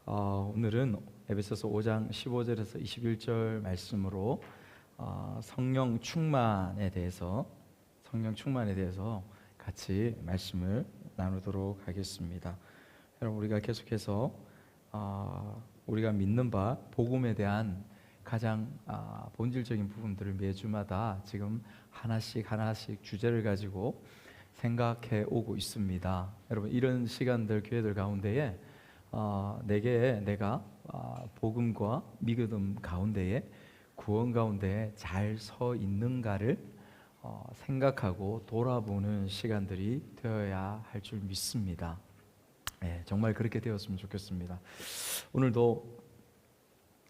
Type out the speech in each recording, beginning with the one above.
오늘은 에베소서 5장 15절에서 21절 말씀으로 성령 충만에 대해서 같이 말씀을 나누도록 하겠습니다. 여러분, 우리가 계속해서 우리가 믿는 바 복음에 대한 가장 본질적인 부분들을 매주마다 지금 하나씩 주제를 가지고 생각해 오고 있습니다. 여러분, 이런 시간들 교회들 가운데에 내가 복음과 믿음 가운데에 구원 가운데 잘 서 있는가를 생각하고 돌아보는 시간들이 되어야 할 줄 믿습니다. 정말 그렇게 되었으면 좋겠습니다. 오늘도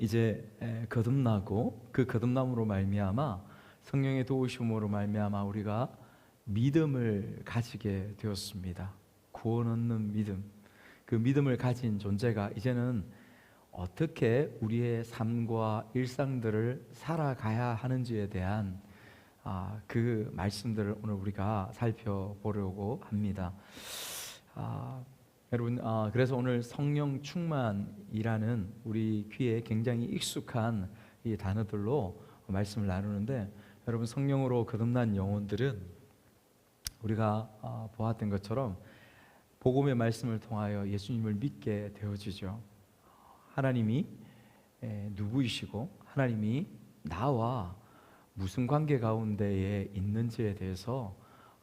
이제 거듭나고 그 거듭남으로 말미암아 성령의 도우심으로 말미암아 우리가 믿음을 가지게 되었습니다. 구원 얻는 믿음, 그 믿음을 가진 존재가 이제는 어떻게 우리의 삶과 일상들을 살아가야 하는지에 대한 그 말씀들을 오늘 우리가 살펴보려고 합니다. 여러분, 그래서 오늘 성령 충만이라는 우리 귀에 굉장히 익숙한 이 단어들로 말씀을 나누는데, 여러분, 성령으로 거듭난 영혼들은 우리가 보았던 것처럼 복음의 말씀을 통하여 예수님을 믿게 되어지죠. 하나님이 누구이시고 하나님이 나와 무슨 관계 가운데에 있는지에 대해서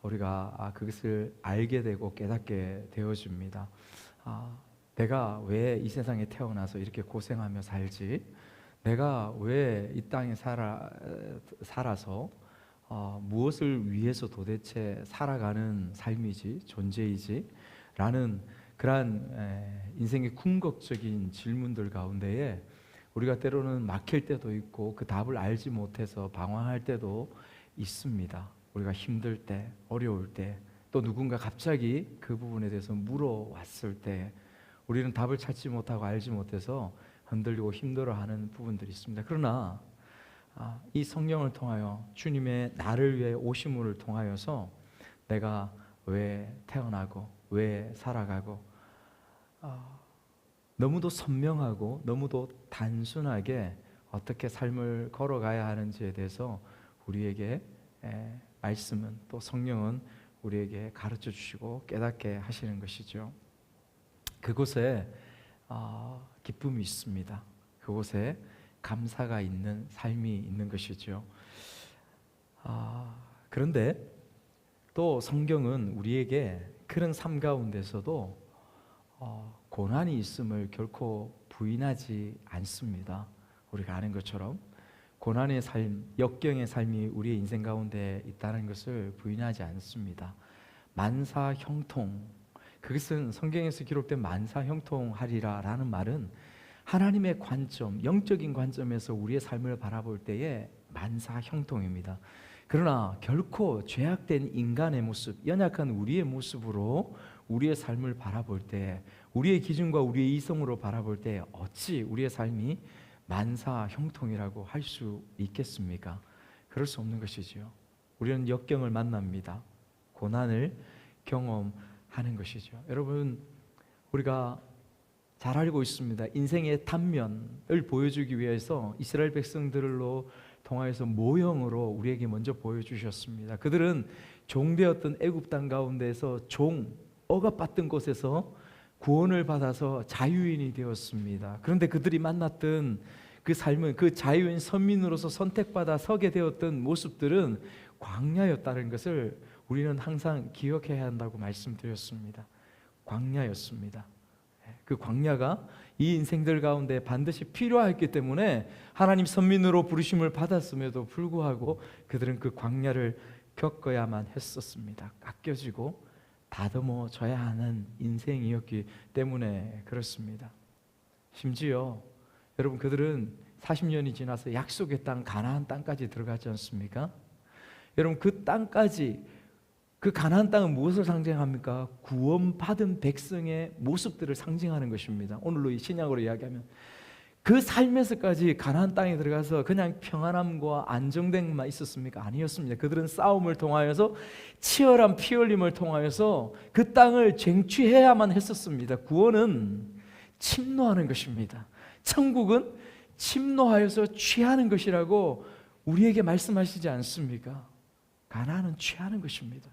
우리가 그것을 알게 되고 깨닫게 되어집니다. 내가 왜 이 세상에 태어나서 이렇게 고생하며 살지? 내가 왜 이 땅에 살아서 무엇을 위해서 도대체 살아가는 삶이지, 존재이지? 라는 그러한 인생의 궁극적인 질문들 가운데에 우리가 때로는 막힐 때도 있고 그 답을 알지 못해서 방황할 때도 있습니다. 우리가 힘들 때, 어려울 때, 또 누군가 갑자기 그 부분에 대해서 물어왔을 때 우리는 답을 찾지 못하고 알지 못해서 흔들리고 힘들어하는 부분들이 있습니다. 그러나 이 성령을 통하여 주님의 나를 위해 오심을 통하여서 내가 왜 태어나고 왜 살아가고 너무도 선명하고 너무도 단순하게 어떻게 삶을 걸어가야 하는지에 대해서 우리에게 말씀은, 또 성령은 우리에게 가르쳐 주시고 깨닫게 하시는 것이죠. 그곳에 기쁨이 있습니다. 그곳에 감사가 있는 삶이 있는 것이죠. 그런데 또 성경은 우리에게 그런 삶 가운데서도 고난이 있음을 결코 부인하지 않습니다. 우리가 아는 것처럼 고난의 삶, 역경의 삶이 우리의 인생 가운데 있다는 것을 부인하지 않습니다. 만사형통, 그것은 성경에서 기록된 만사형통하리라 라는 말은 하나님의 관점, 영적인 관점에서 우리의 삶을 바라볼 때에 만사형통입니다. 그러나 결코 죄악된 인간의 모습, 연약한 우리의 모습으로 우리의 삶을 바라볼 때, 우리의 기준과 우리의 이성으로 바라볼 때 어찌 우리의 삶이 만사형통이라고 할 수 있겠습니까? 그럴 수 없는 것이죠. 우리는 역경을 만납니다. 고난을 경험하는 것이죠. 여러분, 우리가 잘 알고 있습니다. 인생의 단면을 보여주기 위해서 이스라엘 백성들로 통하여서 모형으로 우리에게 먼저 보여주셨습니다. 그들은 종되었던 애굽 땅 가운데서 억압받던 곳에서 구원을 받아서 자유인이 되었습니다. 그런데 그들이 만났던 그 삶은, 그 자유인 선민으로서 선택받아 서게 되었던 모습들은 광야였다는 것을 우리는 항상 기억해야 한다고 말씀드렸습니다. 광야였습니다. 그 광야가 이 인생들 가운데 반드시 필요했기 때문에 하나님 선민으로 부르심을 받았음에도 불구하고 그들은 그 광야를 겪어야만 했었습니다. 깎여지고 다듬어져야 하는 인생이었기 때문에 그렇습니다. 심지어 여러분, 그들은 40년이 지나서 약속의 땅 가나안 땅까지 들어가지 않습니까? 여러분, 그 땅까지, 그 가나안 땅은 무엇을 상징합니까? 구원받은 백성의 모습들을 상징하는 것입니다. 오늘로 이 신약으로 이야기하면 그 삶에서까지 가나안 땅에 들어가서 그냥 평안함과 안정됨만 있었습니까? 아니었습니다. 그들은 싸움을 통하여서, 치열한 피 흘림을 통하여서 그 땅을 쟁취해야만 했었습니다. 구원은 침노하는 것입니다. 천국은 침노하여서 취하는 것이라고 우리에게 말씀하시지 않습니까? 가나안은 취하는 것입니다.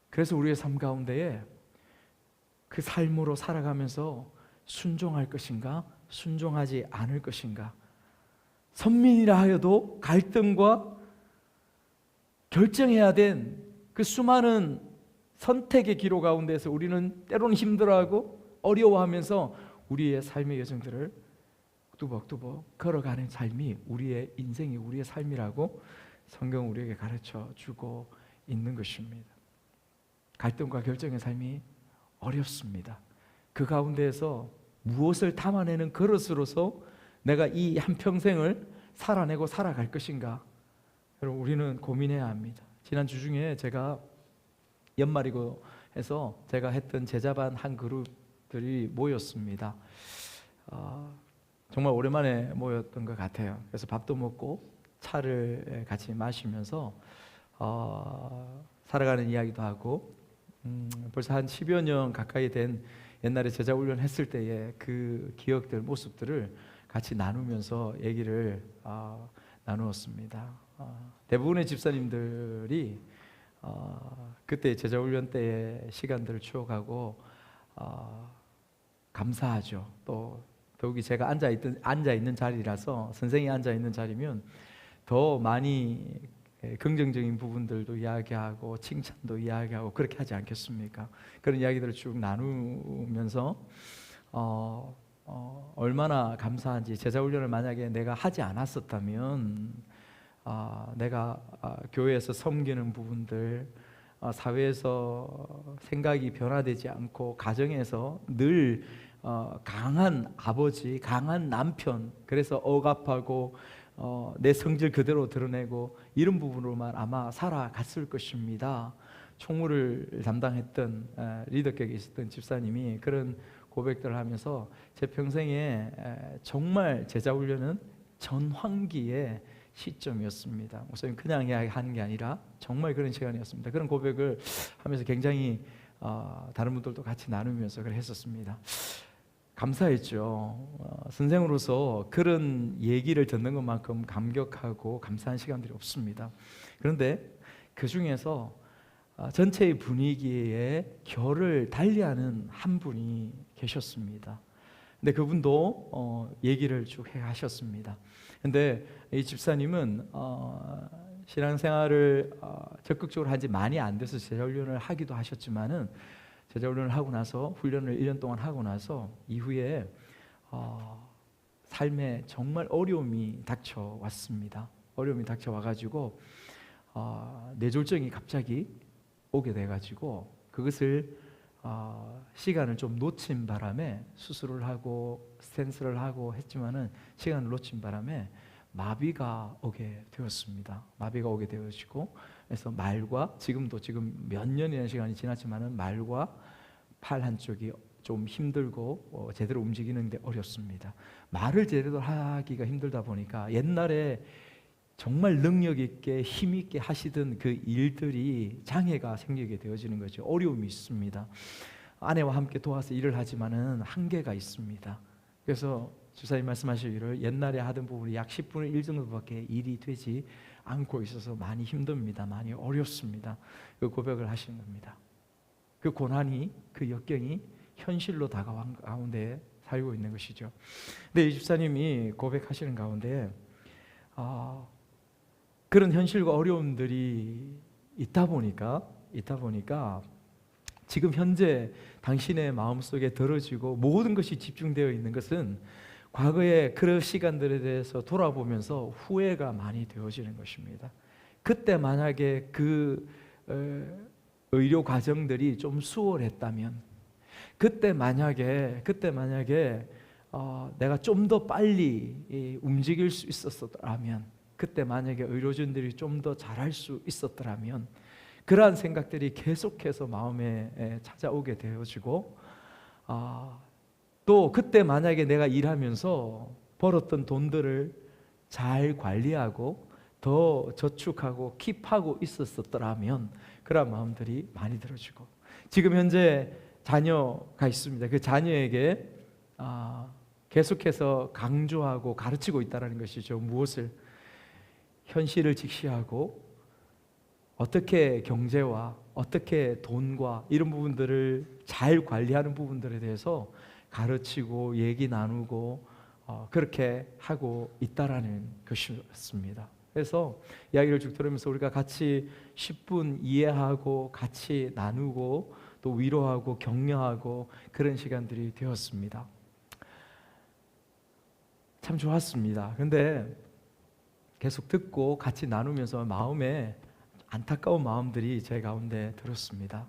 그래서 우리의 삶 가운데에 그 삶으로 살아가면서 순종할 것인가, 순종하지 않을 것인가, 선민이라 하여도 갈등과 결정해야 된 그 수많은 선택의 기로 가운데서 우리는 때로는 힘들어하고 어려워하면서 우리의 삶의 여정들을 뚜벅뚜벅 걸어가는 삶이 우리의 인생이 우리의 삶이라고 성경은 우리에게 가르쳐 주고 있는 것입니다. 갈등과 결정의 삶이 어렵습니다. 그 가운데에서 무엇을 담아내는 그릇으로서 내가 이 한평생을 살아내고 살아갈 것인가, 여러분 우리는 고민해야 합니다. 지난 주 중에 제가 연말이고 해서 제가 했던 제자반 한 그룹들이 모였습니다. 정말 오랜만에 모였던 것 같아요. 그래서 밥도 먹고 차를 같이 마시면서 살아가는 이야기도 하고, 벌써 한 10여 년 가까이 된 옛날에 제자 훈련 했을 때의 그 기억들, 모습들을 같이 나누면서 얘기를 나누었습니다. 대부분의 집사님들이 그때 제자 훈련 때의 시간들을 추억하고 감사하죠. 또 더욱이 제가 앉아 있는 자리라서, 선생이 앉아 있는 자리면 더 많이 긍정적인 부분들도 이야기하고 칭찬도 이야기하고 그렇게 하지 않겠습니까? 그런 이야기들을 쭉 나누면서 얼마나 감사한지, 제자 훈련을 만약에 내가 하지 않았었다면 내가 교회에서 섬기는 부분들, 사회에서 생각이 변화되지 않고 가정에서 늘 강한 아버지, 강한 남편, 그래서 억압하고 내 성질 그대로 드러내고 이런 부분으로만 아마 살아갔을 것입니다. 총무를 담당했던 리더격에 있었던 집사님이 그런 고백들을 하면서 제 평생에 정말 제자훈련은 전환기의 시점이었습니다. 목사님 그냥 이야기하는 게 아니라 정말 그런 시간이었습니다. 그런 고백을 하면서 굉장히 다른 분들도 같이 나누면서 그걸 했었습니다. 감사했죠. 선생으로서 그런 얘기를 듣는 것만큼 감격하고 감사한 시간들이 없습니다. 그런데 그 중에서 전체의 분위기에 결을 달리하는 한 분이 계셨습니다. 근데 그분도 얘기를 쭉 하셨습니다. 근데 이 집사님은 신앙생활을 적극적으로 한지 많이 안 돼서 제자훈련을 하기도 하셨지만은, 제자훈련을 하고 나서 훈련을 1년 동안 하고 나서 이후에 삶에 정말 어려움이 닥쳐왔습니다. 어려움이 닥쳐와가지고 뇌졸중이 갑자기 오게 돼가지고 그것을 시간을 좀 놓친 바람에 수술을 하고 스텐스를 하고 했지만은 시간을 놓친 바람에 마비가 오게 되었습니다. 마비가 오게 되어지고, 그래서 말과 지금 몇 년이라는 시간이 지났지만은 말과 팔 한쪽이 좀 힘들고 제대로 움직이는 데 어렵습니다. 말을 제대로 하기가 힘들다 보니까 옛날에 정말 능력 있게 힘 있게 하시던 그 일들이 장애가 생기게 되어지는 거죠. 어려움이 있습니다. 아내와 함께 도와서 일을 하지만은 한계가 있습니다. 그래서 주사님 말씀하시기를 옛날에 하던 부분이 약 10분의 1 정도밖에 일이 되지 않고 있어서 많이 힘듭니다. 많이 어렵습니다. 그 고백을 하시는 겁니다. 그 고난이, 그 역경이 현실로 다가온 가운데 살고 있는 것이죠. 근데 이 집사님이 고백하시는 가운데 그런 현실과 어려움들이 있다 보니까 지금 현재 당신의 마음속에 들어지고 모든 것이 집중되어 있는 것은 과거의 그런 시간들에 대해서 돌아보면서 후회가 많이 되어지는 것입니다. 그때 만약에 그 의료 과정들이 좀 수월했다면, 그때 만약에 내가 좀 더 빨리 움직일 수 있었더라면, 그때 만약에 의료진들이 좀 더 잘할 수 있었더라면, 그러한 생각들이 계속해서 마음에 찾아오게 되어지고, 또 그때 만약에 내가 일하면서 벌었던 돈들을 잘 관리하고 더 저축하고 킵하고 있었더라면, 그런 마음들이 많이 들어지고, 지금 현재 자녀가 있습니다. 그 자녀에게 계속해서 강조하고 가르치고 있다는 것이죠. 무엇을? 현실을 직시하고 어떻게 경제와 어떻게 돈과 이런 부분들을 잘 관리하는 부분들에 대해서 가르치고 얘기 나누고 그렇게 하고 있다라는 것이었습니다. 그래서 이야기를 쭉 들으면서 우리가 같이 10분 이해하고 같이 나누고 또 위로하고 격려하고 그런 시간들이 되었습니다. 참 좋았습니다. 근데 계속 듣고 같이 나누면서 마음에 안타까운 마음들이 제 가운데 들었습니다.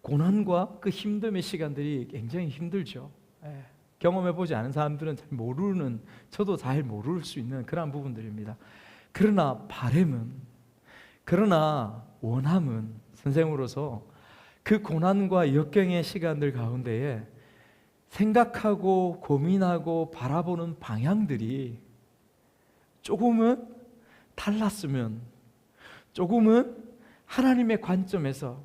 고난과 그 힘듦의 시간들이 굉장히 힘들죠. 경험해보지 않은 사람들은 잘 모르는, 저도 잘 모를 수 있는 그런 부분들입니다. 그러나 바람은, 그러나 원함은 선생으로서 그 고난과 역경의 시간들 가운데에 생각하고 고민하고 바라보는 방향들이 조금은 달랐으면, 조금은 하나님의 관점에서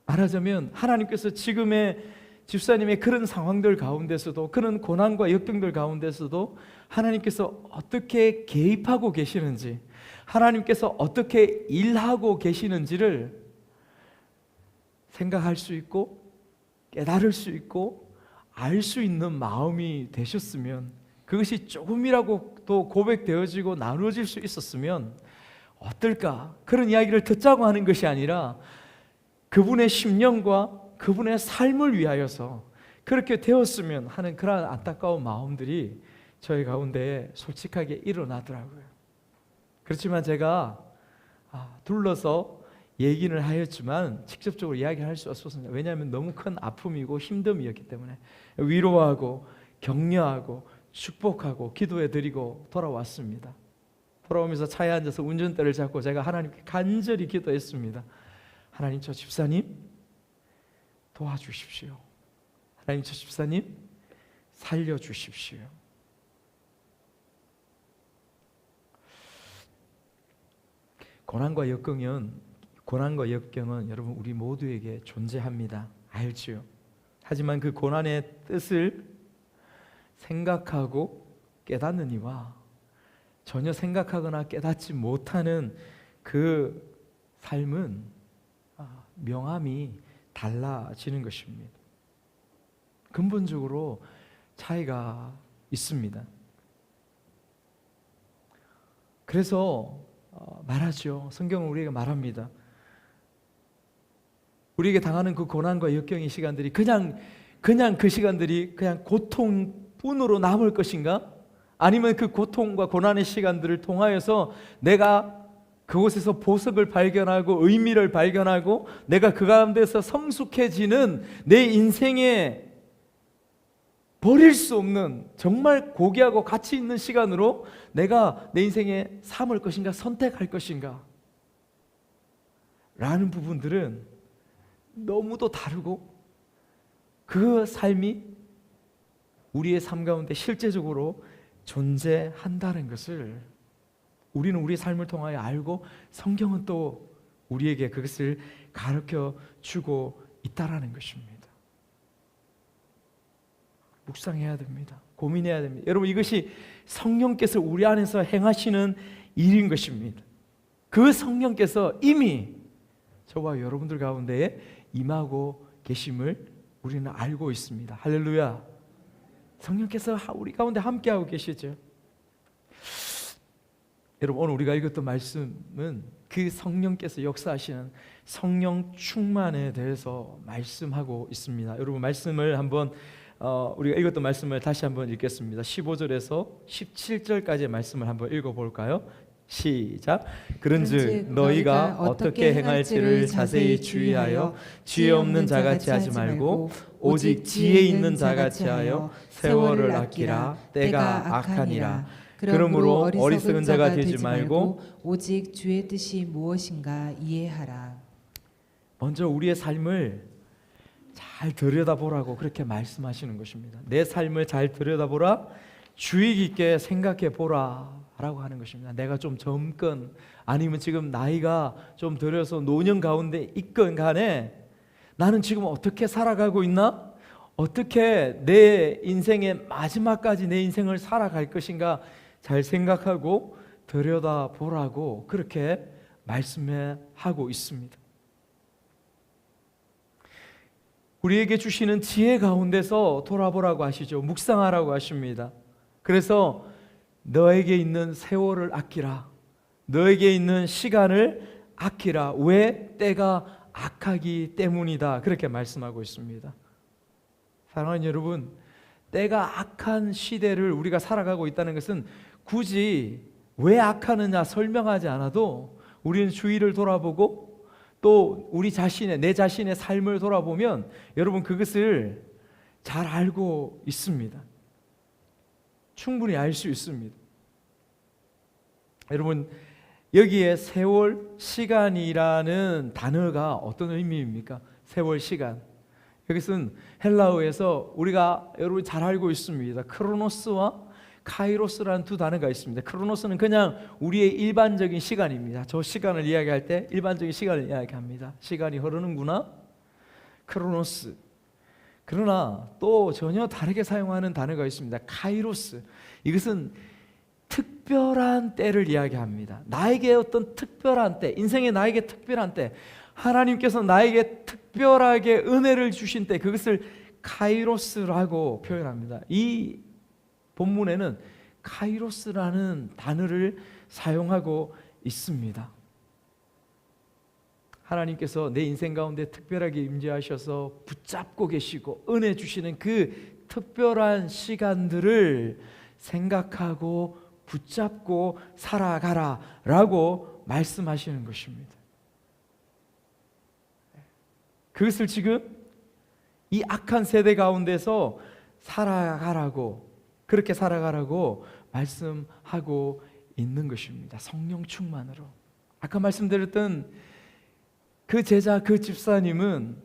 말하자면 하나님께서 지금의 집사님의 그런 상황들 가운데서도, 그런 고난과 역경들 가운데서도 하나님께서 어떻게 개입하고 계시는지, 하나님께서 어떻게 일하고 계시는지를 생각할 수 있고 깨달을 수 있고 알 수 있는 마음이 되셨으면, 그것이 조금이라도 고백되어지고 나누어질 수 있었으면 어떨까? 그런 이야기를 듣자고 하는 것이 아니라 그분의 심령과 그분의 삶을 위하여서 그렇게 되었으면 하는 그런 안타까운 마음들이 저희 가운데 솔직하게 일어나더라고요. 그렇지만 제가 둘러서 얘기를 하였지만 직접적으로 이야기할 수 없었습니다. 왜냐하면 너무 큰 아픔이고 힘듦이었기 때문에 위로하고 격려하고 축복하고 기도해드리고 돌아왔습니다. 돌아오면서 차에 앉아서 운전대를 잡고 제가 하나님께 간절히 기도했습니다. 하나님, 저 집사님 도와주십시오. 하나님, 저 집사님 살려주십시오. 고난과 역경은 여러분 우리 모두에게 존재합니다. 알지요? 하지만 그 고난의 뜻을 생각하고 깨닫는 이와 전혀 생각하거나 깨닫지 못하는 그 삶은 명암이 달라지는 것입니다. 근본적으로 차이가 있습니다. 그래서 말하죠. 성경은 우리에게 말합니다. 우리에게 당하는 그 고난과 역경의 시간들이 그냥 그 시간들이 그냥 고통뿐으로 남을 것인가? 아니면 그 고통과 고난의 시간들을 통하여서 내가 그곳에서 보석을 발견하고 의미를 발견하고 내가 그 가운데서 성숙해지는 내 인생에 버릴 수 없는 정말 고귀하고 가치 있는 시간으로 내가 내 인생에 삼을 것인가 선택할 것인가 라는 부분들은 너무도 다르고 그 삶이 우리의 삶 가운데 실제적으로 존재한다는 것을 우리는 우리의 삶을 통하여 알고 성경은 또 우리에게 그것을 가르쳐 주고 있다라는 것입니다. 묵상해야 됩니다. 고민해야 됩니다. 여러분, 이것이 성령께서 우리 안에서 행하시는 일인 것입니다. 그 성령께서 이미 저와 여러분들 가운데에 임하고 계심을 우리는 알고 있습니다. 할렐루야. 성령께서 우리 가운데 함께하고 계시죠. 여러분, 오늘 우리가 읽었던 말씀은 그 성령께서 역사하시는 성령 충만에 대해서 말씀하고 있습니다. 여러분, 말씀을 한번 우리가 읽었던 말씀을 다시 한번 읽겠습니다. 15절에서 17절까지의 말씀을 한번 읽어볼까요? 시작. 그런즉 너희가 어떻게 행할지를 자세히 주의하여 지혜 없는 자같이 하지 말고 오직 지혜 있는 자같이 하여 세월을 아끼라. 때가 악하니라. 그러므로 어리석은 자가 되지 말고 오직 주의 뜻이 무엇인가 이해하라. 먼저 우리의 삶을 잘 들여다보라고 그렇게 말씀하시는 것입니다. 내 삶을 잘 들여다보라, 주의 깊게 생각해 보라 라고 하는 것입니다. 내가 좀 젊건 아니면 지금 나이가 좀 들어서 노년 가운데 있건 간에 나는 지금 어떻게 살아가고 있나? 어떻게 내 인생의 마지막까지 내 인생을 살아갈 것인가 잘 생각하고 들여다보라고 그렇게 말씀하고 있습니다. 우리에게 주시는 지혜 가운데서 돌아보라고 하시죠. 묵상하라고 하십니다. 그래서 너에게 있는 세월을 아끼라. 너에게 있는 시간을 아끼라. 왜? 때가 악하기 때문이다. 그렇게 말씀하고 있습니다. 사랑하는 여러분, 때가 악한 시대를 우리가 살아가고 있다는 것은 굳이 왜 악하느냐 설명하지 않아도 우리는 주위를 돌아보고 또 우리 자신의 내 자신의 삶을 돌아보면 여러분 그것을 잘 알고 있습니다. 충분히 알 수 있습니다. 여러분 여기에 세월 시간이라는 단어가 어떤 의미입니까? 세월 시간. 여기서는 헬라어에서 우리가 여러분 잘 알고 있습니다. 크로노스와 카이로스라는 두 단어가 있습니다. 크로노스는 그냥 우리의 일반적인 시간입니다. 저 시간을 이야기할 때 일반적인 시간을 이야기합니다. 시간이 흐르는구나. 크로노스. 그러나 또 전혀 다르게 사용하는 단어가 있습니다. 카이로스. 이것은 특별한 때를 이야기합니다. 나에게 어떤 특별한 때, 인생의 나에게 특별한 때, 하나님께서 나에게 특별하게 은혜를 주신 때, 그것을 카이로스라고 표현합니다. 이 본문에는 카이로스라는 단어를 사용하고 있습니다. 하나님께서 내 인생 가운데 특별하게 임재하셔서 붙잡고 계시고 은혜 주시는 그 특별한 시간들을 생각하고 붙잡고 살아가라 라고 말씀하시는 것입니다. 그것을 지금 이 악한 세대 가운데서 살아가라고 그렇게 살아가라고 말씀하고 있는 것입니다. 성령 충만으로. 아까 말씀드렸던 그 제자, 그 집사님은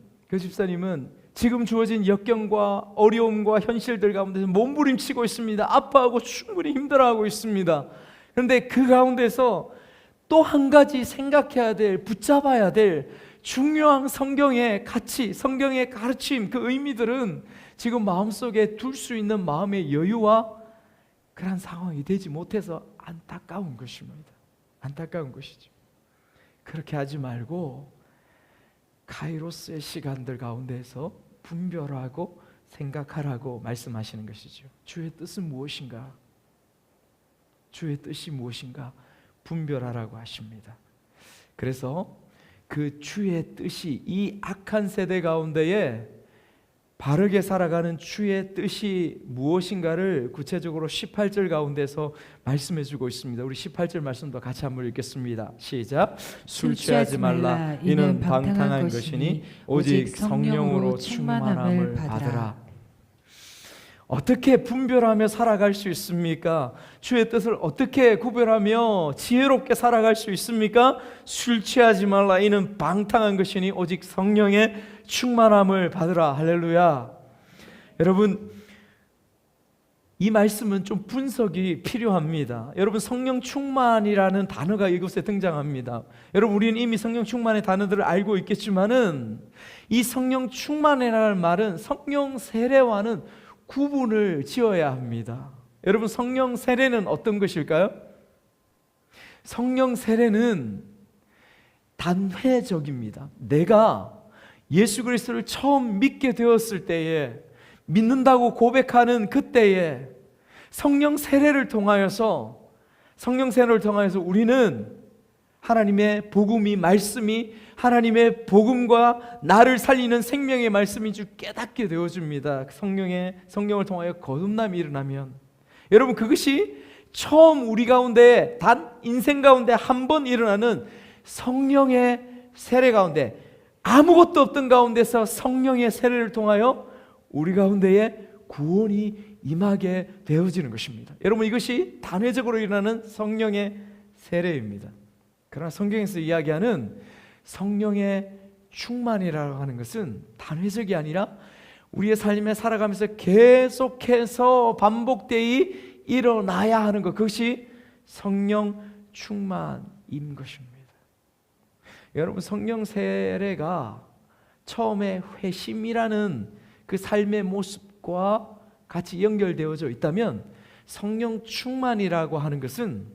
지금 주어진 역경과 어려움과 현실들 가운데서 몸부림치고 있습니다. 아파하고 충분히 힘들어하고 있습니다. 그런데 그 가운데서 또 한 가지 생각해야 될, 붙잡아야 될 중요한 성경의 가치, 성경의 가르침, 그 의미들은 지금 마음속에 둘 수 있는 마음의 여유와 그런 상황이 되지 못해서 안타까운 것입니다. 안타까운 것이죠. 그렇게 하지 말고 카이로스의 시간들 가운데서 분별하고 생각하라고 말씀하시는 것이죠. 주의 뜻은 무엇인가? 주의 뜻이 무엇인가? 분별하라고 하십니다. 그래서 그 주의 뜻이 이 악한 세대 가운데에 바르게 살아가는 주의 뜻이 무엇인가를 구체적으로 18절 가운데서 말씀해 주고 있습니다. 우리 18절 말씀도 같이 한번 읽겠습니다. 시작. 술 취하지 말라. 이는 방탕한 것이니 오직 성령으로 충만함을 받으라. 어떻게 분별하며 살아갈 수 있습니까? 주의 뜻을 어떻게 구별하며 지혜롭게 살아갈 수 있습니까? 술 취하지 말라. 이는 방탕한 것이니 오직 성령의 충만함을 받으라. 할렐루야. 여러분, 이 말씀은 좀 분석이 필요합니다. 여러분, 성령 충만이라는 단어가 이곳에 등장합니다. 여러분, 우리는 이미 성령 충만의 단어들을 알고 있겠지만은 이 성령 충만이라는 말은 성령 세례와는 구분을 지어야 합니다. 여러분, 성령 세례는 어떤 것일까요? 성령 세례는 단회적입니다. 내가 예수 그리스도를 처음 믿게 되었을 때에, 믿는다고 고백하는 그때에 성령 세례를 통하여서 우리는 하나님의 복음이, 말씀이 하나님의 복음과 나를 살리는 생명의 말씀인 줄 깨닫게 되어집니다. 성령을 통하여 거듭남이 일어나면, 여러분, 그것이 처음 우리 가운데, 단 인생 가운데 한 번 일어나는 성령의 세례 가운데, 아무것도 없던 가운데서 성령의 세례를 통하여 우리 가운데에 구원이 임하게 되어지는 것입니다. 여러분, 이것이 단회적으로 일어나는 성령의 세례입니다. 그러나 성경에서 이야기하는 성령의 충만이라고 하는 것은 단회적이 아니라 우리의 삶에 살아가면서 계속해서 반복되이 일어나야 하는 것, 그것이 성령 충만인 것입니다. 여러분, 성령 세례가 처음에 회심이라는 그 삶의 모습과 같이 연결되어져 있다면 성령 충만이라고 하는 것은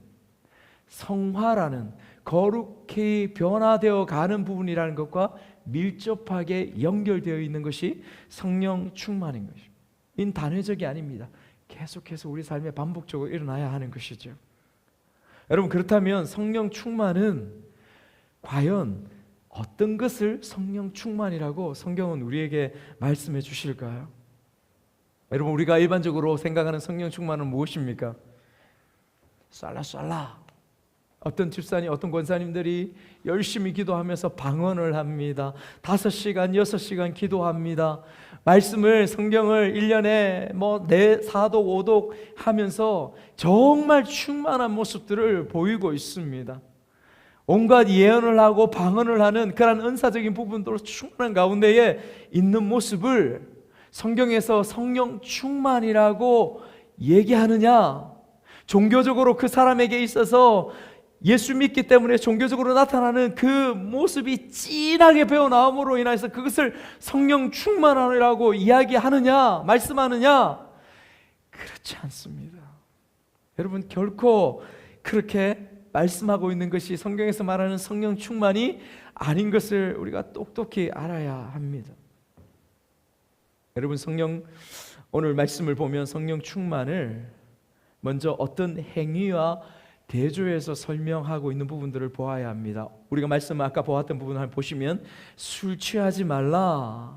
성화라는 거룩히 변화되어 가는 부분이라는 것과 밀접하게 연결되어 있는 것이 성령 충만인 것입니다. 이 단회적이 아닙니다. 계속해서 우리 삶에 반복적으로 일어나야 하는 것이죠. 여러분, 그렇다면 성령 충만은 과연 어떤 것을 성령 충만이라고 성경은 우리에게 말씀해 주실까요? 여러분, 우리가 일반적으로 생각하는 성령 충만은 무엇입니까? 쌀라쌀라 어떤 집사님, 어떤 권사님들이 열심히 기도하면서 방언을 합니다. 5시간, 6시간 기도합니다. 말씀을, 성경을 1년에 4독, 5독 하면서 정말 충만한 모습들을 보이고 있습니다. 온갖 예언을 하고 방언을 하는 그런 은사적인 부분도 충만한 가운데에 있는 모습을 성경에서 성령 충만이라고 얘기하느냐? 종교적으로 그 사람에게 있어서 예수 믿기 때문에 종교적으로 나타나는 그 모습이 진하게 배어나옴으로 인해서 그것을 성령 충만이라고 이야기하느냐, 말씀하느냐? 그렇지 않습니다. 여러분, 결코 그렇게 말씀하고 있는 것이 성경에서 말하는 성령 충만이 아닌 것을 우리가 똑똑히 알아야 합니다. 여러분, 오늘 말씀을 보면 성령 충만을 먼저 어떤 행위와 대조해서 설명하고 있는 부분들을 보아야 합니다. 우리가 말씀을 아까 보았던 부분을 보시면 술 취하지 말라,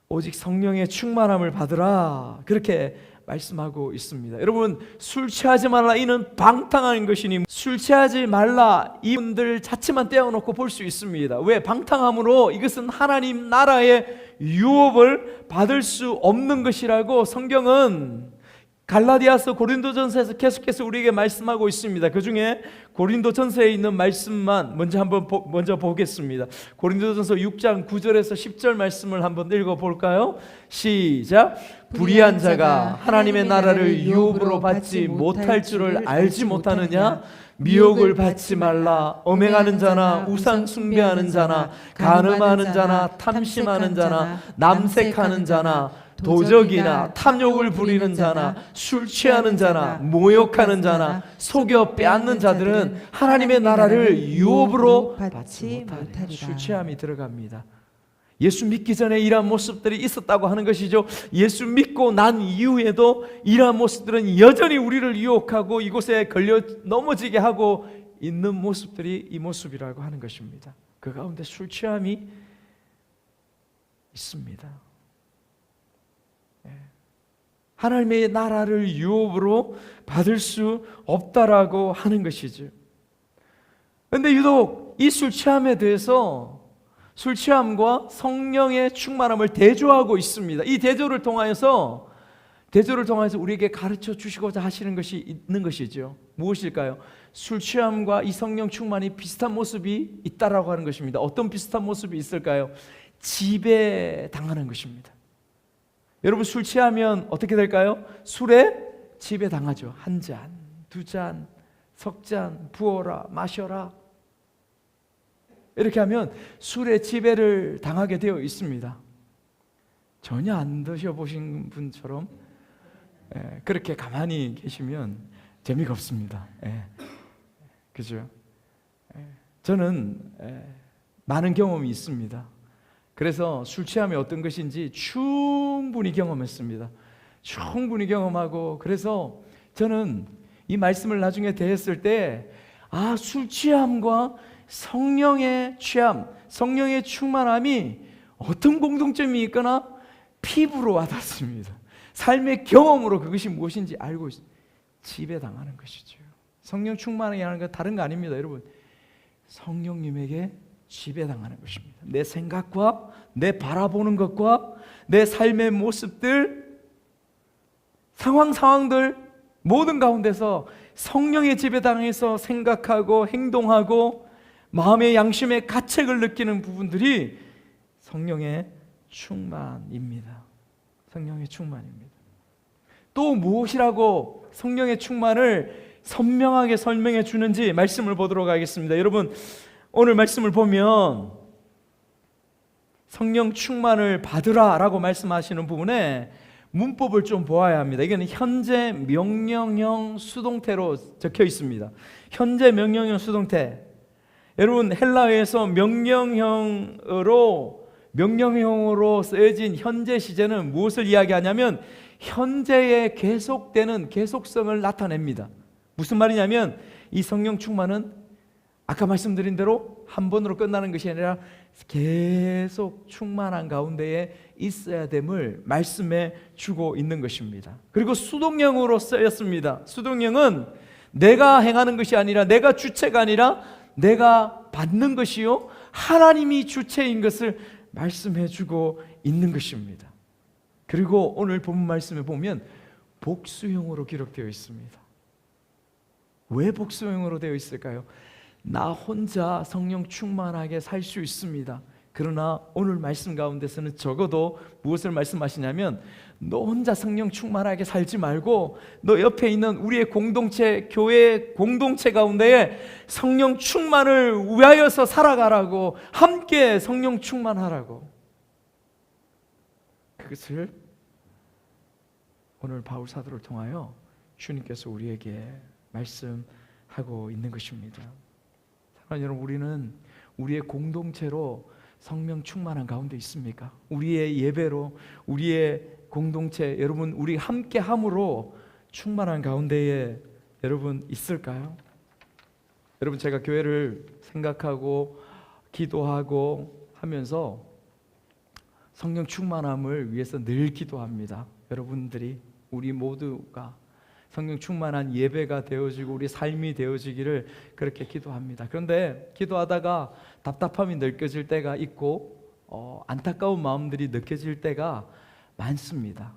오직 성령의 충만함을 받으라, 그렇게 말씀하고 있습니다. 여러분, 술 취하지 말라, 이는 방탕한 것이니 술 취하지 말라 이분들 자체만 떼어놓고 볼 수 있습니다. 왜? 방탕함으로 이것은 하나님 나라의 유업을 받을 수 없는 것이라고 성경은 갈라디아서, 고린도전서에서 계속해서 우리에게 말씀하고 있습니다. 그 중에 고린도전서에 있는 말씀만 먼저 보겠습니다. 고린도전서 6장 9절에서 10절 말씀을 한번 읽어볼까요? 시작. 불의한 자가 하나님의 나라를 유업으로 받지 못할 줄을 알지 못하느냐? 미혹을 받지 말라. 엄행하는 자나 우상 숭배하는 자나 간음하는 자나 탐심하는 자나 남색하는 자나 도적이나 탐욕을 부리는 자나 술 취하는 자나 모욕하는 자나 속여 빼앗는 자들은 하나님의 나라를 유업으로 받지 못하리라. 술 취함이 들어갑니다. 예수 믿기 전에 이러한 모습들이 있었다고 하는 것이죠. 예수 믿고 난 이후에도 이러한 모습들은 여전히 우리를 유혹하고 이곳에 걸려 넘어지게 하고 있는 모습들이 이 모습이라고 하는 것입니다. 그 가운데 술 취함이 있습니다. 하나님의 나라를 유업으로 받을 수 없다라고 하는 것이죠. 그런데 유독 이 술 취함에 대해서, 술 취함과 성령의 충만함을 대조하고 있습니다. 이 대조를 통하여서 우리에게 가르쳐 주시고자 하시는 것이 있는 것이죠. 무엇일까요? 술 취함과 이 성령 충만이 비슷한 모습이 있다라고 하는 것입니다. 어떤 비슷한 모습이 있을까요? 지배당하는 것입니다. 여러분, 술 취하면 어떻게 될까요? 술에 지배당하죠. 한 잔, 두 잔, 석 잔, 부어라, 마셔라. 이렇게 하면 술에 지배를 당하게 되어 있습니다. 전혀 안 드셔보신 분처럼 그렇게 가만히 계시면 재미가 없습니다. 그죠? 저는 많은 경험이 있습니다. 그래서 술 취함이 어떤 것인지 충분히 경험했습니다. 충분히 경험하고, 그래서 저는 이 말씀을 나중에 대했을 때, 술 취함과 성령의 취함, 성령의 충만함이 어떤 공통점이 있거나 피부로 와닿습니다. 삶의 경험으로 그것이 무엇인지 알고 있습니다. 지배당하는 것이죠. 성령 충만이라는 건 다른 거 아닙니다. 여러분, 성령님에게 지배당하는 것입니다. 내 생각과 내 바라보는 것과 내 삶의 모습들, 상황들 모든 가운데서 성령의 지배당해서 생각하고 행동하고 마음의 양심의 가책을 느끼는 부분들이 성령의 충만입니다. 성령의 충만입니다. 또 무엇이라고 성령의 충만을 선명하게 설명해 주는지 말씀을 보도록 하겠습니다. 여러분, 오늘 말씀을 보면 성령 충만을 받으라라고 말씀하시는 부분에 문법을 좀 보아야 합니다. 이거는 현재 명령형 수동태로 적혀 있습니다. 현재 명령형 수동태. 여러분, 헬라어에서 명령형으로 쓰여진 현재 시제는 무엇을 이야기하냐면 현재에 계속되는 계속성을 나타냅니다. 무슨 말이냐면 이 성령 충만은 아까 말씀드린 대로 한 번으로 끝나는 것이 아니라 계속 충만한 가운데에 있어야 됨을 말씀해 주고 있는 것입니다. 그리고 수동형으로 쓰였습니다. 수동형은 내가 행하는 것이 아니라, 내가 주체가 아니라 내가 받는 것이요 하나님이 주체인 것을 말씀해 주고 있는 것입니다. 그리고 오늘 본문 말씀에 보면 복수형으로 기록되어 있습니다. 왜 복수형으로 되어 있을까요? 나 혼자 성령 충만하게 살 수 있습니다. 그러나 오늘 말씀 가운데서는 적어도 무엇을 말씀하시냐면 너 혼자 성령 충만하게 살지 말고 너 옆에 있는 우리의 공동체, 교회 공동체 가운데에 성령 충만을 위하여서 살아가라고, 함께 성령 충만하라고. 그것을 오늘 바울 사도를 통하여 주님께서 우리에게 말씀하고 있는 것입니다. 사랑하는 여러분, 우리는 우리의 공동체로 성령 충만한 가운데 있습니까? 우리의 예배로, 우리의 공동체, 여러분 우리 함께 함으로 충만한 가운데에 여러분 있을까요? 여러분, 제가 교회를 생각하고 기도하고 하면서 성령 충만함을 위해서 늘 기도합니다. 여러분들이, 우리 모두가 성령 충만한 예배가 되어지고 우리 삶이 되어지기를 그렇게 기도합니다. 그런데 기도하다가 답답함이 느껴질 때가 있고 안타까운 마음들이 느껴질 때가 많습니다.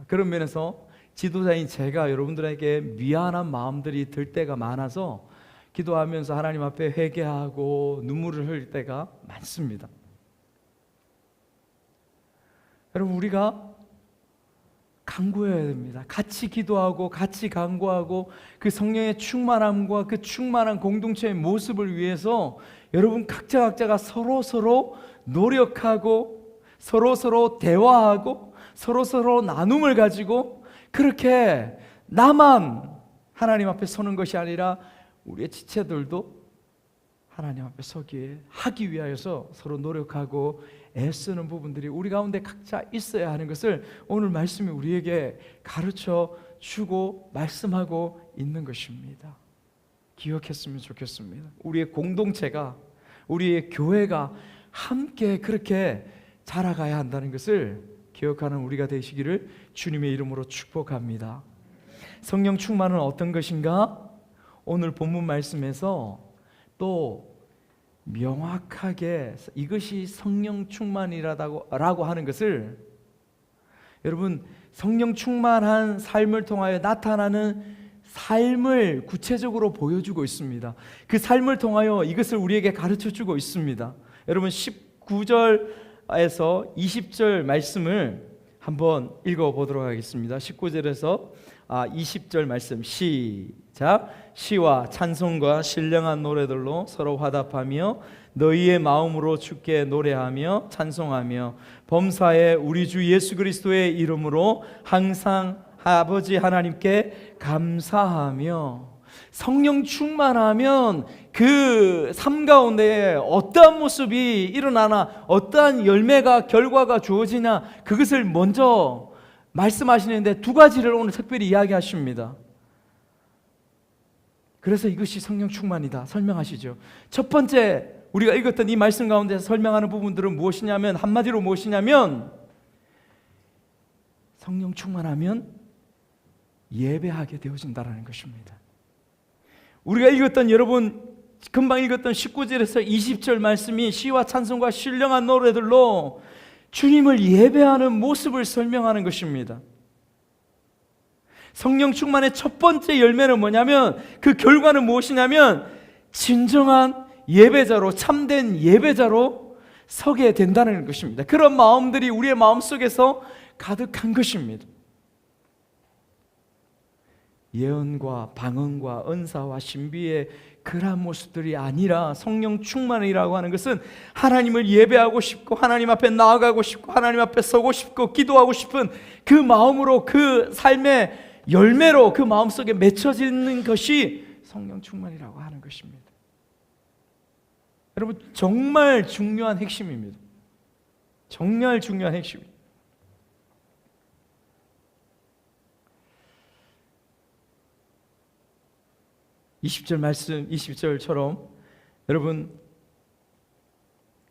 그런 면에서 지도자인 제가 여러분들에게 미안한 마음들이 들 때가 많아서 기도하면서 하나님 앞에 회개하고 눈물을 흘릴 때가 많습니다. 여러분, 우리가 간구해야 됩니다. 같이 기도하고 같이 간구하고 그 성령의 충만함과 그 충만한 공동체의 모습을 위해서 여러분 각자가 서로 노력하고 서로 대화하고 서로 나눔을 가지고 그렇게 나만 하나님 앞에 서는 것이 아니라 우리의 지체들도 하나님 앞에 서기에 하기 위하여서 서로 노력하고 애쓰는 부분들이 우리 가운데 각자 있어야 하는 것을 오늘 말씀이 우리에게 가르쳐 주고 말씀하고 있는 것입니다. 기억했으면 좋겠습니다. 우리의 공동체가, 우리의 교회가 함께 그렇게 자라가야 한다는 것을 기억하는 우리가 되시기를 주님의 이름으로 축복합니다. 성령 충만은 어떤 것인가? 오늘 본문 말씀에서 또 명확하게 이것이 성령 충만이라고 하는 것을, 여러분 성령 충만한 삶을 통하여 나타나는 삶을 구체적으로 보여주고 있습니다. 그 삶을 통하여 이것을 우리에게 가르쳐주고 있습니다. 여러분 19절에서 20절 말씀을 한번 읽어보도록 하겠습니다. 19절에서 20절 말씀 시작. 시와 찬송과 신령한 노래들로 서로 화답하며 너희의 마음으로 주께 노래하며 찬송하며 범사에 우리 주 예수 그리스도의 이름으로 항상 아버지 하나님께 감사하며. 성령 충만하면 그 삶 가운데 어떠한 모습이 일어나나, 어떠한 열매가, 결과가 주어지냐, 그것을 먼저 말씀하시는데 두 가지를 오늘 특별히 이야기하십니다. 그래서 이것이 성령 충만이다 설명하시죠. 첫 번째, 우리가 읽었던 이 말씀 가운데서 설명하는 부분들은 무엇이냐면, 한마디로 무엇이냐면 성령 충만하면 예배하게 되어진다는 것입니다. 우리가 읽었던, 여러분 금방 읽었던 19절에서 20절 말씀이 시와 찬송과 신령한 노래들로 주님을 예배하는 모습을 설명하는 것입니다. 성령 충만의 첫 번째 열매는 뭐냐면, 그 결과는 무엇이냐면 진정한 예배자로, 참된 예배자로 서게 된다는 것입니다. 그런 마음들이 우리의 마음속에서 가득한 것입니다. 예언과 방언과 은사와 신비의 그러한 모습들이 아니라 성령 충만이라고 하는 것은 하나님을 예배하고 싶고 하나님 앞에 나아가고 싶고 하나님 앞에 서고 싶고 기도하고 싶은 그 마음으로 그 삶의 열매로 그 마음속에 맺혀지는 것이 성령 충만이라고 하는 것입니다. 여러분, 정말 중요한 핵심입니다. 정말 중요한 핵심입니다. 말씀 20절처럼 여러분,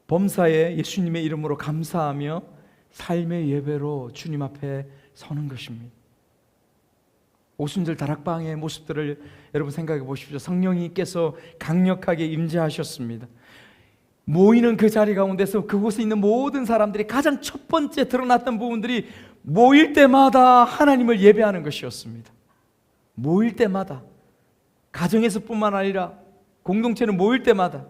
범사에 예수님의 이름으로 감사하며 삶의 예배로 주님 앞에 서는 것입니다. 오순절 다락방의 모습들을 여러분 생각해 보십시오. 성령님께서 강력하게 임재하셨습니다. 모이는 그 자리 가운데서 그곳에 있는 모든 사람들이 가장 첫 번째 드러났던 부분들이 모일 때마다 하나님을 예배하는 것이었습니다. 모일 때마다, 가정에서뿐만 아니라 공동체는 모일 때마다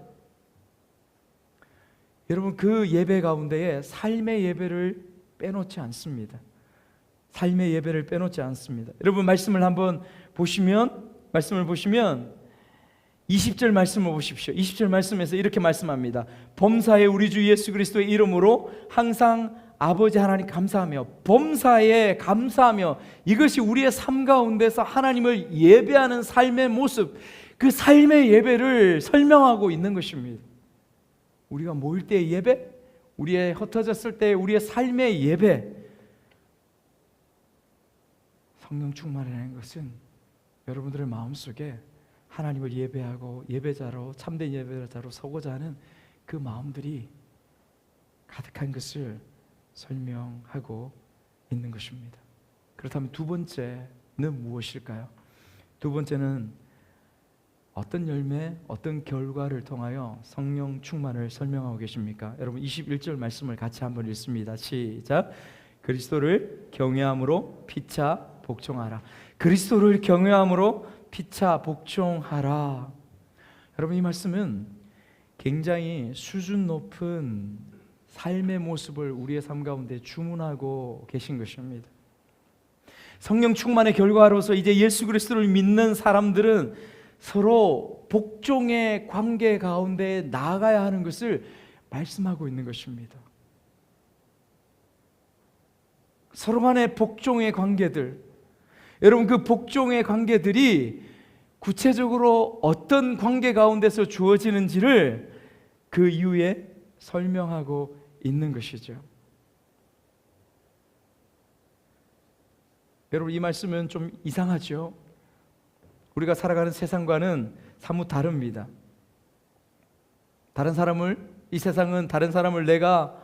여러분, 그 예배 가운데에 삶의 예배를 빼놓지 않습니다. 삶의 예배를 빼놓지 않습니다. 여러분, 말씀을 보시면 20절 말씀을 보십시오. 20절 말씀에서 이렇게 말씀합니다. 범사에 우리 주 예수 그리스도의 이름으로 항상 아버지 하나님 감사하며, 범사에 감사하며, 이것이 우리의 삶 가운데서 하나님을 예배하는 삶의 모습, 그 삶의 예배를 설명하고 있는 것입니다. 우리가 모일 때의 예배, 우리의 흩어졌을 때 우리의 삶의 예배, 성령 충만이라는 것은 여러분들의 마음속에 하나님을 예배하고 예배자로, 참된 예배자로 서고자 하는 그 마음들이 가득한 것을 설명하고 있는 것입니다. 그렇다면 두 번째는 무엇일까요? 두 번째는 어떤 열매, 어떤 결과를 통하여 성령 충만을 설명하고 계십니까? 여러분, 21절 말씀을 같이 한번 읽습니다. 시작. 그리스도를 경외함으로 피차 복종하라. 그리스도를 경외함으로 피차 복종하라. 여러분, 이 말씀은 굉장히 수준 높은 삶의 모습을 우리의 삶 가운데 주문하고 계신 것입니다. 성령 충만의 결과로서 이제 예수 그리스도를 믿는 사람들은 서로 복종의 관계 가운데 나아가야 하는 것을 말씀하고 있는 것입니다. 서로 간의 복종의 관계들, 여러분, 그 복종의 관계들이 구체적으로 어떤 관계 가운데서 주어지는지를 그 이후에 설명하고 있는 것이죠. 여러분, 이 말씀은 좀 이상하죠? 우리가 살아가는 세상과는 사뭇 다릅니다. 이 세상은 다른 사람을 내가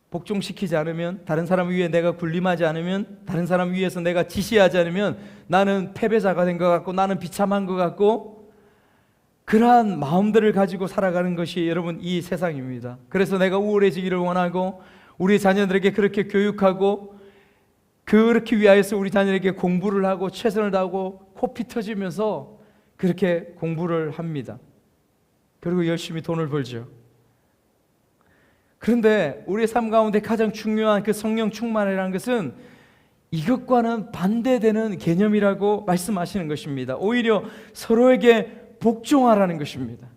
복종시키지 않으면, 다른 사람 위에 내가 군림하지 않으면, 다른 사람 위에서 내가 지시하지 않으면 나는 패배자가 된 것 같고, 나는 비참한 것 같고, 그러한 마음들을 가지고 살아가는 것이 여러분 이 세상입니다. 그래서 내가 우월해지기를 원하고, 우리 자녀들에게 그렇게 교육하고, 그렇게 위하여서 우리 자녀에게 공부를 하고 최선을 다하고 코피 터지면서 그렇게 공부를 합니다. 그리고 열심히 돈을 벌죠. 그런데 우리의 삶 가운데 가장 중요한 그 성령 충만이라는 것은 이것과는 반대되는 개념이라고 말씀하시는 것입니다. 오히려 서로에게 복종하라는 것입니다.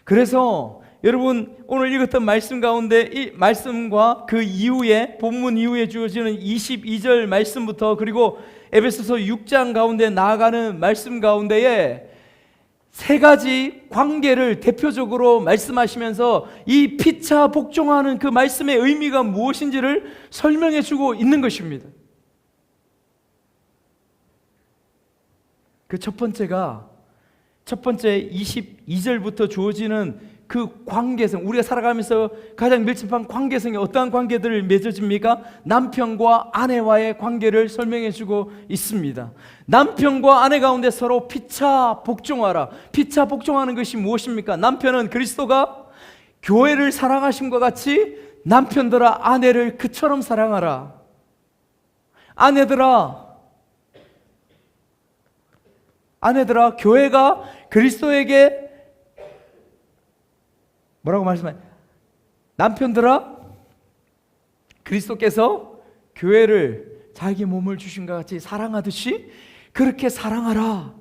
그래서 여러분, 오늘 읽었던 말씀 가운데 이 말씀과 그 이후에, 본문 이후에 주어지는 22절 말씀부터, 그리고 에베소서 6장 가운데 나아가는 말씀 가운데에 세 가지 관계를 대표적으로 말씀하시면서 이 피차 복종하는 그 말씀의 의미가 무엇인지를 설명해 주고 있는 것입니다. 그 첫 번째 22절부터 주어지는 그 관계성, 우리가 살아가면서 가장 밀접한 관계성이 어떠한 관계들을 맺어집니까? 남편과 아내와의 관계를 설명해 주고 있습니다. 남편과 아내 가운데 서로 피차 복종하라. 피차 복종하는 것이 무엇입니까? 남편은 그리스도가 교회를 사랑하심과 같이 남편들아 아내를 그처럼 사랑하라. 아내들아 교회가 그리스도에게 뭐라고 말씀하세요? 남편들아, 그리스도께서 교회를 자기 몸을 주신 것 같이 사랑하듯이 그렇게 사랑하라.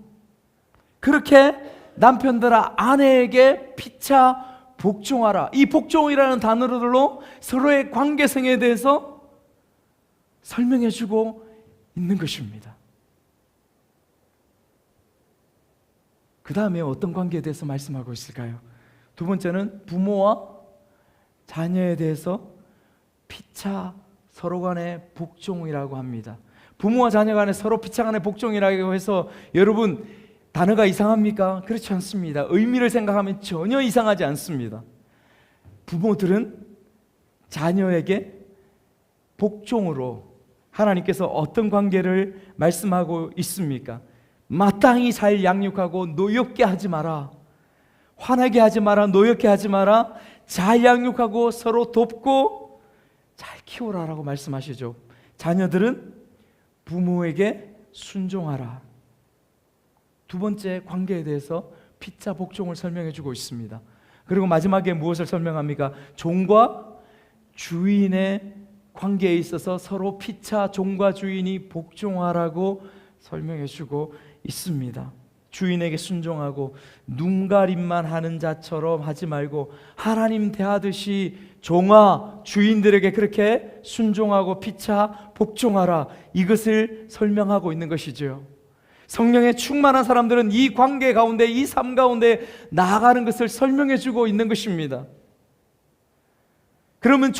그렇게 남편들아 아내에게 피차 복종하라. 이 복종이라는 단어들로 서로의 관계성에 대해서 설명해 주고 있는 것입니다. 그 다음에 어떤 관계에 대해서 말씀하고 있을까요? 두 번째는 부모와 자녀에 대해서 피차 서로 간의 복종이라고 합니다. 부모와 자녀 간에 서로 피차 간의 복종이라고 해서 여러분 단어가 이상합니까? 그렇지 않습니다. 의미를 생각하면 전혀 이상하지 않습니다. 부모들은 자녀에게 복종으로 하나님께서 어떤 관계를 말씀하고 있습니까? 마땅히 잘 양육하고 노엽게 하지 마라. 화나게 하지 마라. 노엽게 하지 마라. 잘 양육하고 서로 돕고 잘 키우라라고 말씀하시죠. 자녀들은 부모에게 순종하라. 두 번째 관계에 대해서 피차 복종을 설명해 주고 있습니다. 그리고 마지막에 무엇을 설명합니까? 종과 주인의 관계에 있어서 서로 피차 종과 주인이 복종하라고 설명해 주고 있습니다. 주인에게 순종하고 눈가림만 하는 자처럼 하지 말고 하나님 대하듯이 종아 주인들에게 그렇게 순종하고 피차 복종하라. 이것을 설명하고 있는 것이죠. 성령에 충만한 사람들은 이 관계 가운데, 이 삶 가운데 나아가는 것을 설명해 주고 있는 것입니다. 그러면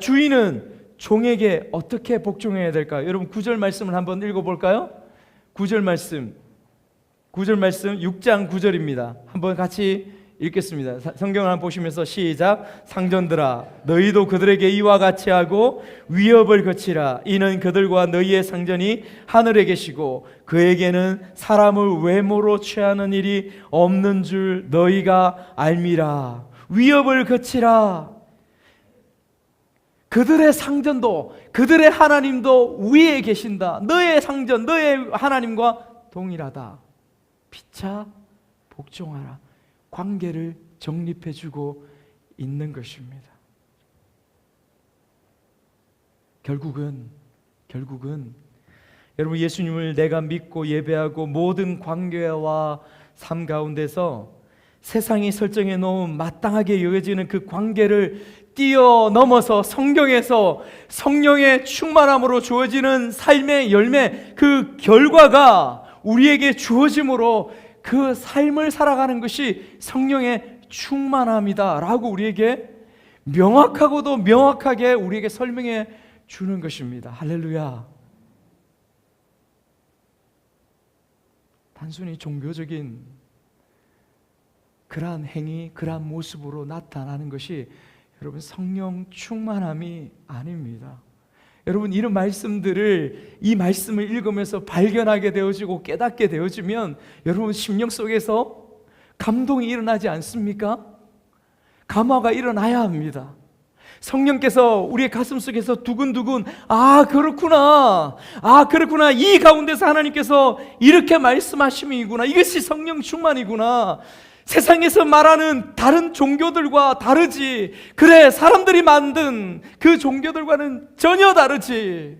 주인은 종에게 어떻게 복종해야 될까요? 여러분 9절 말씀을 한번 읽어볼까요? 9절 말씀 6장 9절입니다. 한번 같이 읽겠습니다. 성경을 한번 보시면서 시작. 상전들아 너희도 그들에게 이와 같이 하고 위협을 거치라. 이는 그들과 너희의 상전이 하늘에 계시고 그에게는 사람을 외모로 취하는 일이 없는 줄 너희가 알미라. 위협을 거치라. 그들의 상전도 그들의 하나님도 위에 계신다. 너의 상전 너의 하나님과 동일하다. 피차 복종하라. 관계를 정립해주고 있는 것입니다. 결국은 여러분 예수님을 내가 믿고 예배하고 모든 관계와 삶 가운데서 세상이 설정해 놓은 마땅하게 여겨지는 그 관계를 뛰어넘어서 성경에서 성령의 충만함으로 주어지는 삶의 열매, 그 결과가 우리에게 주어짐으로 그 삶을 살아가는 것이 성령의 충만함이다 라고 우리에게 명확하고도 명확하게 우리에게 설명해 주는 것입니다. 할렐루야. 단순히 종교적인 그러한 행위, 그러한 모습으로 나타나는 것이 여러분 성령 충만함이 아닙니다. 여러분 이런 말씀들을 이 말씀을 읽으면서 발견하게 되어지고 깨닫게 되어지면 여러분 심령 속에서 감동이 일어나지 않습니까? 감화가 일어나야 합니다. 성령께서 우리의 가슴 속에서 두근두근 그렇구나 이 가운데서 하나님께서 이렇게 말씀하심이구나. 이것이 성령 충만이구나. 세상에서 말하는 다른 종교들과 다르지. 그래, 사람들이 만든 그 종교들과는 전혀 다르지.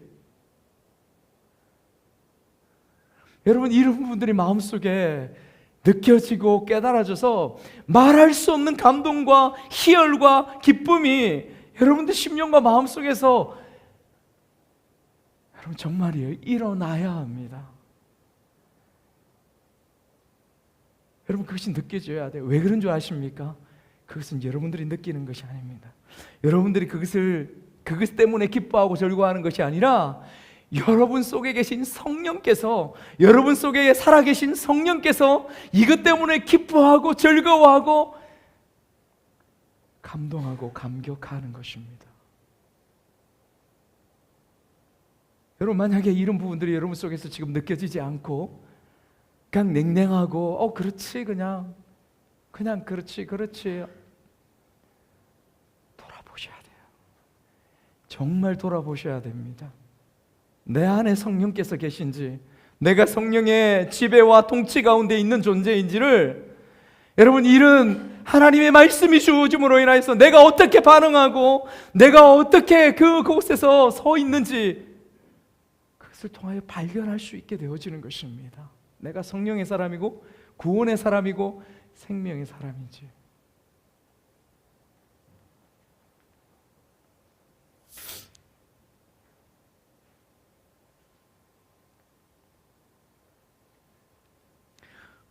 여러분 이런 부분들이 마음속에 느껴지고 깨달아져서 말할 수 없는 감동과 희열과 기쁨이 여러분들 심령과 마음속에서 여러분 정말이에요. 일어나야 합니다. 여러분 그것이 느껴져야 돼요. 왜 그런 줄 아십니까? 그것은 여러분들이 느끼는 것이 아닙니다. 여러분들이 그것 때문에 기뻐하고 즐거워하는 것이 아니라 여러분 속에 계신 성령께서, 여러분 속에 살아계신 성령께서 이것 때문에 기뻐하고 즐거워하고 감동하고 감격하는 것입니다. 여러분 만약에 이런 부분들이 여러분 속에서 지금 느껴지지 않고 그냥 냉랭하고 그렇지 그냥 그렇지 돌아보셔야 돼요. 정말 돌아보셔야 됩니다. 내 안에 성령께서 계신지, 내가 성령의 지배와 통치 가운데 있는 존재인지를 여러분 이런 하나님의 말씀이 주어짐으로 인하여서 내가 어떻게 반응하고 내가 어떻게 그곳에서 서 있는지 그것을 통하여 발견할 수 있게 되어지는 것입니다. 내가 성령의 사람이고 구원의 사람이고 생명의 사람이지.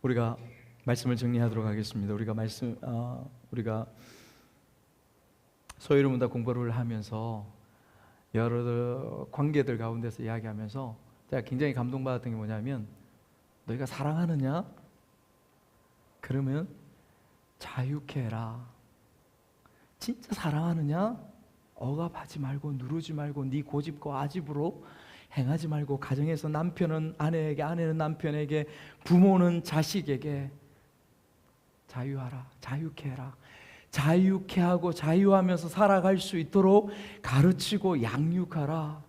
우리가 말씀을 정리하도록 하겠습니다. 우리가 소위로문다 공부를 하면서 여러 관계들 가운데서 이야기하면서 제가 굉장히 감동받았던 게 뭐냐면, 너희가 사랑하느냐? 그러면 자유케 해라. 진짜 사랑하느냐? 억압하지 말고 누르지 말고 네 고집과 아집으로 행하지 말고, 가정에서 남편은 아내에게, 아내는 남편에게, 부모는 자식에게 자유하라, 자유케 해라. 자유케 하고 자유하면서 살아갈 수 있도록 가르치고 양육하라.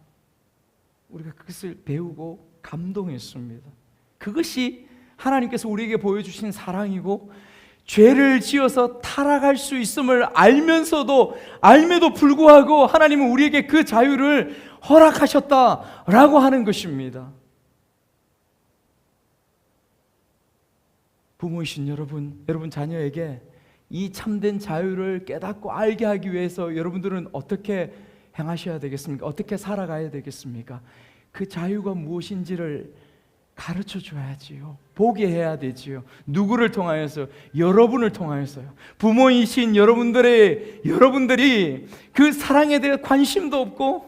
우리가 그것을 배우고 감동했습니다. 그것이 하나님께서 우리에게 보여주신 사랑이고, 죄를 지어서 타락할 수 있음을 알면도 불구하고 하나님은 우리에게 그 자유를 허락하셨다라고 하는 것입니다. 부모이신 여러분 자녀에게 이 참된 자유를 깨닫고 알게 하기 위해서 여러분들은 어떻게 행하셔야 되겠습니까? 어떻게 살아가야 되겠습니까? 그 자유가 무엇인지를 가르쳐 줘야지요. 보게 해야 되지요. 누구를 통하여서? 여러분을 통하여서요. 부모이신 여러분들이 그 사랑에 대해 관심도 없고,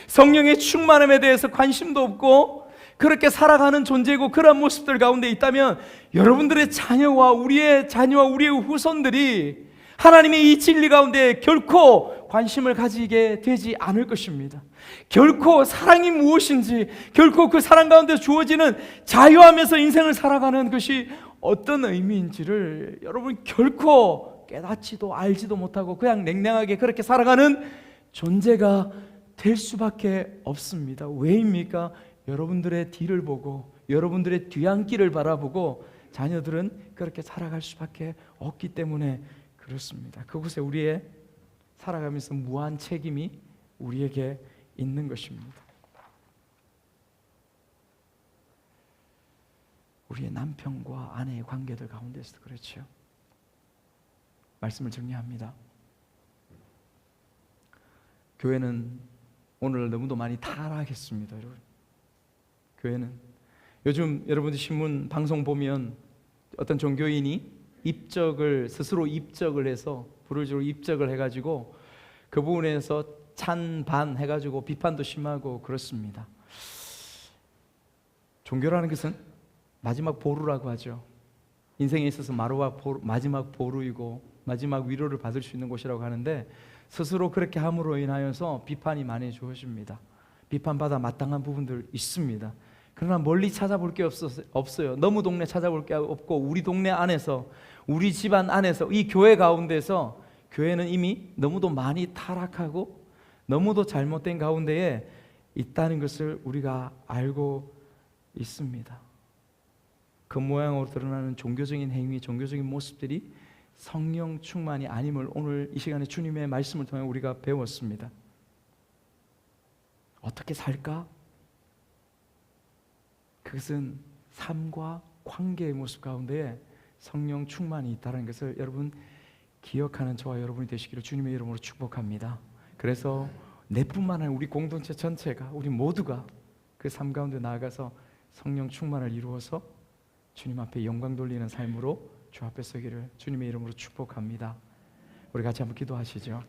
성령의 충만함에 대해서 관심도 없고, 그렇게 살아가는 존재고, 그런 모습들 가운데 있다면 여러분들의 자녀와 우리의 후손들이 하나님의 이 진리 가운데 결코 관심을 가지게 되지 않을 것입니다. 결코 사랑이 무엇인지, 결코 그 사랑 가운데 주어지는 자유하면서 인생을 살아가는 것이 어떤 의미인지를 여러분 결코 깨닫지도 알지도 못하고 그냥 냉랭하게 그렇게 살아가는 존재가 될 수밖에 없습니다. 왜입니까? 여러분들의 뒤를 보고, 여러분들의 뒤안길을 바라보고 자녀들은 그렇게 살아갈 수밖에 없기 때문에 그렇습니다. 그곳에 우리의 살아가면서 무한 책임이 우리에게 있는 것입니다. 우리의 남편과 아내의 관계들 가운데서도 그렇죠. 말씀을 정리합니다. 교회는 오늘 너무도 많이 타락했습니다, 여러분. 교회는 요즘 여러분들 신문 방송 보면 어떤 종교인이 스스로 입적을 해서 불을 지르고 입적을 해가지고 그 부분에서 찬반 해가지고 비판도 심하고 그렇습니다. 종교라는 것은 마지막 보루라고 하죠. 인생에 있어서 마지막 보루이고 마지막 위로를 받을 수 있는 곳이라고 하는데, 스스로 그렇게 함으로 인하여서 비판이 많이 주어집니다. 비판받아 마땅한 부분들 있습니다. 그러나 멀리 찾아볼 게 없어요. 너무 동네 찾아볼 게 없고, 우리 동네 안에서, 우리 집안 안에서, 이 교회 가운데서 교회는 이미 너무도 많이 타락하고 너무도 잘못된 가운데에 있다는 것을 우리가 알고 있습니다. 겉모양으로 드러나는 종교적인 행위, 종교적인 모습들이 성령 충만이 아님을 오늘 이 시간에 주님의 말씀을 통해 우리가 배웠습니다. 어떻게 살까? 그것은 삶과 관계의 모습 가운데에 성령 충만이 있다는 것을 여러분 기억하는 저와 여러분이 되시기를 주님의 이름으로 축복합니다. 그래서 내뿐만 아니라 우리 공동체 전체가, 우리 모두가 그 삶 가운데 나아가서 성령 충만을 이루어서 주님 앞에 영광 돌리는 삶으로 주 앞에 서기를 주님의 이름으로 축복합니다. 우리 같이 한번 기도하시죠.